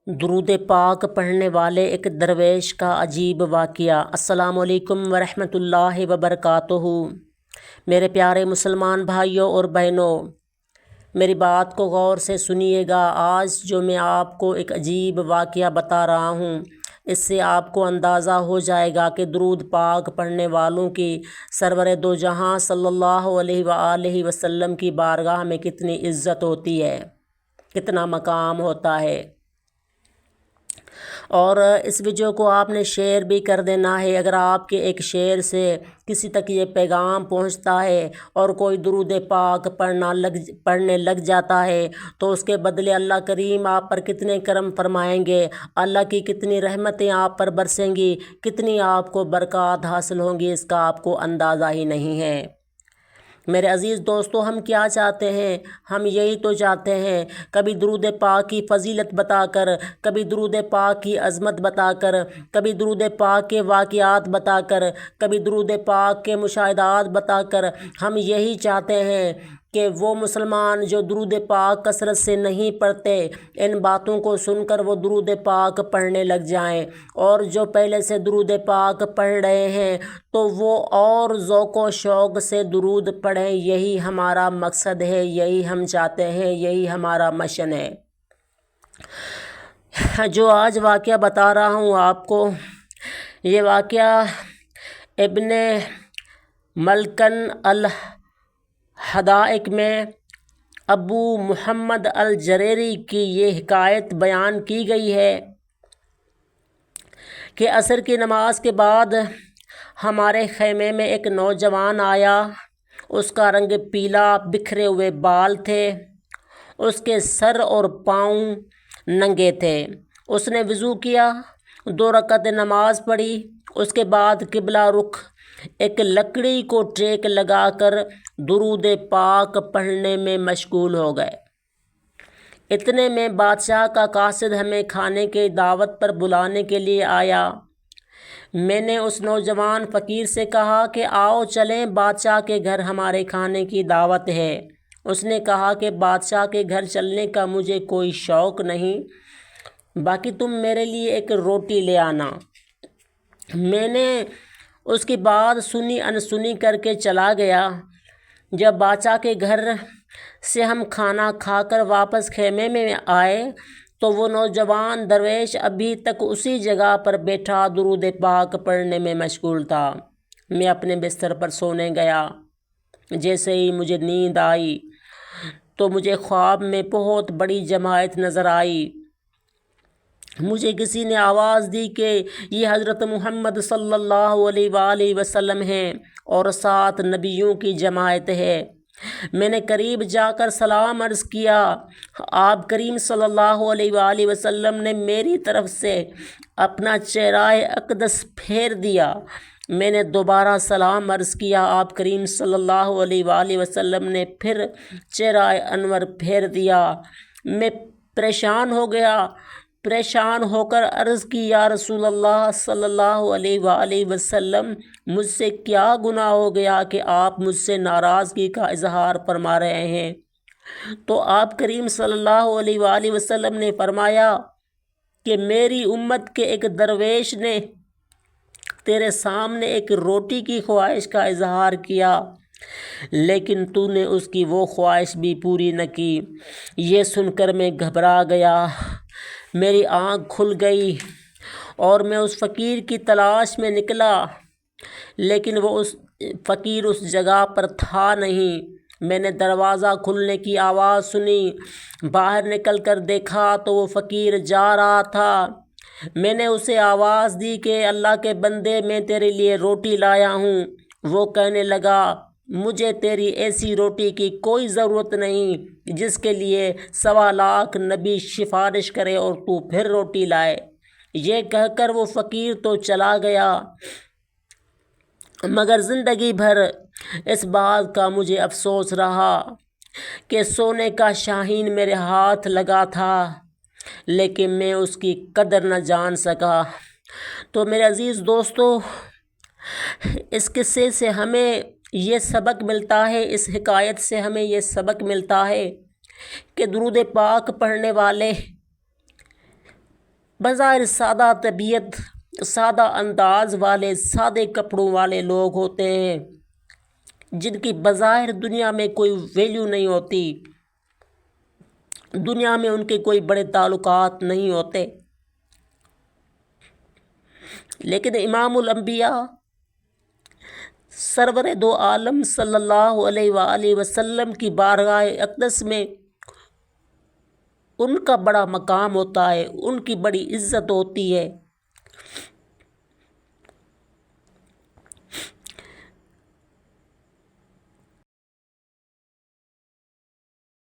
درود پاک پڑھنے والے ایک درویش کا عجیب واقعہ۔ السلام علیکم ورحمۃ اللہ وبرکاتہ۔ میرے پیارے مسلمان بھائیوں اور بہنوں، میری بات کو غور سے سنیے گا۔ آج جو میں آپ کو ایک عجیب واقعہ بتا رہا ہوں، اس سے آپ کو اندازہ ہو جائے گا کہ درود پاک پڑھنے والوں کی سرور دو جہاں صلی اللہ علیہ وآلہ وسلم کی بارگاہ میں کتنی عزت ہوتی ہے، کتنا مقام ہوتا ہے۔ اور اس ویڈیو کو آپ نے شیئر بھی کر دینا ہے۔ اگر آپ کے ایک شیئر سے کسی تک یہ پیغام پہنچتا ہے اور کوئی درود پاک پڑھنے لگ جاتا ہے تو اس کے بدلے اللہ کریم آپ پر کتنے کرم فرمائیں گے، اللہ کی کتنی رحمتیں آپ پر برسیں گی، کتنی آپ کو برکات حاصل ہوں گی، اس کا آپ کو اندازہ ہی نہیں ہے۔ میرے عزیز دوستو، ہم کیا چاہتے ہیں؟ ہم یہی تو چاہتے ہیں، کبھی درود پاک کی فضیلت بتا کر، کبھی درود پاک کی عظمت بتا کر، کبھی درود پاک کے واقعات بتا کر، کبھی درود پاک کے مشاہدات بتا کر ہم یہی چاہتے ہیں کہ وہ مسلمان جو درود پاک کثرت سے نہیں پڑھتے، ان باتوں کو سن کر وہ درود پاک پڑھنے لگ جائیں، اور جو پہلے سے درود پاک پڑھ رہے ہیں تو وہ اور ذوق و شوق سے درود پڑھیں۔ یہی ہمارا مقصد ہے، یہی ہم چاہتے ہیں، یہی ہمارا مشن ہے۔ جو آج واقعہ بتا رہا ہوں آپ کو، یہ واقعہ ابن ملکن الحدائق میں ابو محمد الجریری کی یہ حکایت بیان کی گئی ہے کہ عصر کی نماز کے بعد ہمارے خیمے میں ایک نوجوان آیا۔ اس کا رنگ پیلا، بکھرے ہوئے بال تھے، اس کے سر اور پاؤں ننگے تھے۔ اس نے وضو کیا، 2 رکعت نماز پڑھی، اس کے بعد قبلہ رخ ایک لکڑی کو ٹیک لگا کر درود پاک پڑھنے میں مشغول ہو گئے۔ اتنے میں بادشاہ کا قاصد ہمیں کھانے کی دعوت پر بلانے کے لیے آیا۔ میں نے اس نوجوان فقیر سے کہا کہ آؤ چلیں، بادشاہ کے گھر ہمارے کھانے کی دعوت ہے۔ اس نے کہا کہ بادشاہ کے گھر چلنے کا مجھے کوئی شوق نہیں، باقی تم میرے لیے ایک روٹی لے آنا۔ میں نے اس کی بات سنی انسنی کر کے چلا گیا۔ جب بادشاہ کے گھر سے ہم کھانا کھا کر واپس خیمے میں آئے تو وہ نوجوان درویش ابھی تک اسی جگہ پر بیٹھا درود پاک پڑھنے میں مشغول تھا۔ میں اپنے بستر پر سونے گیا۔ جیسے ہی مجھے نیند آئی تو مجھے خواب میں بہت بڑی جماعت نظر آئی۔ مجھے کسی نے آواز دی کہ یہ حضرت محمد صلی اللہ علیہ وآلہ وسلم ہیں اور 7 نبیوں کی جماعت ہے۔ میں نے قریب جا کر سلام عرض کیا۔ آپ کریم صلی اللہ علیہ وآلہ وسلم نے میری طرف سے اپنا چہرہ اقدس پھیر دیا۔ میں نے دوبارہ سلام عرض کیا۔ آپ کریم صلی اللہ علیہ وآلہ وسلم نے پھر چہرہ انور پھیر دیا۔ میں پریشان ہو گیا، پریشان ہو کر عرض کی، یا رسول اللہ صلی اللہ علیہ وآلہ وسلم، مجھ سے کیا گناہ ہو گیا کہ آپ مجھ سے ناراضگی کا اظہار فرما رہے ہیں؟ تو آپ کریم صلی اللہ علیہ وآلہ وسلم نے فرمایا کہ میری امت کے ایک درویش نے تیرے سامنے ایک روٹی کی خواہش کا اظہار کیا، لیکن تو نے اس کی وہ خواہش بھی پوری نہ کی۔ یہ سن کر میں گھبرا گیا، میری آنکھ کھل گئی اور میں اس فقیر کی تلاش میں نکلا، لیکن وہ فقیر اس جگہ پر تھا نہیں۔ میں نے دروازہ کھلنے کی آواز سنی، باہر نکل کر دیکھا تو وہ فقیر جا رہا تھا۔ میں نے اسے آواز دی کہ اللہ کے بندے، میں تیرے لیے روٹی لایا ہوں۔ وہ کہنے لگا، مجھے تیری ایسی روٹی کی کوئی ضرورت نہیں جس کے لیے 1.25 لاکھ نبی سفارش کرے اور تو پھر روٹی لائے۔ یہ کہہ کر وہ فقیر تو چلا گیا، مگر زندگی بھر اس بات کا مجھے افسوس رہا کہ سونے کا شاہین میرے ہاتھ لگا تھا، لیکن میں اس کی قدر نہ جان سکا۔ تو میرے عزیز دوستو، اس قصے سے ہمیں یہ سبق ملتا ہے، اس حکایت سے ہمیں یہ سبق ملتا ہے کہ درود پاک پڑھنے والے بظاہر سادہ طبیعت، سادہ انداز والے، سادے کپڑوں والے لوگ ہوتے ہیں جن کی بظاہر دنیا میں کوئی ویلیو نہیں ہوتی، دنیا میں ان کے کوئی بڑے تعلقات نہیں ہوتے، لیکن امام الانبیاء سرور دو عالم صلی اللہ علیہ وآلہ وسلم کی بارگاہ اقدس میں ان کا بڑا مقام ہوتا ہے، ان کی بڑی عزت ہوتی ہے،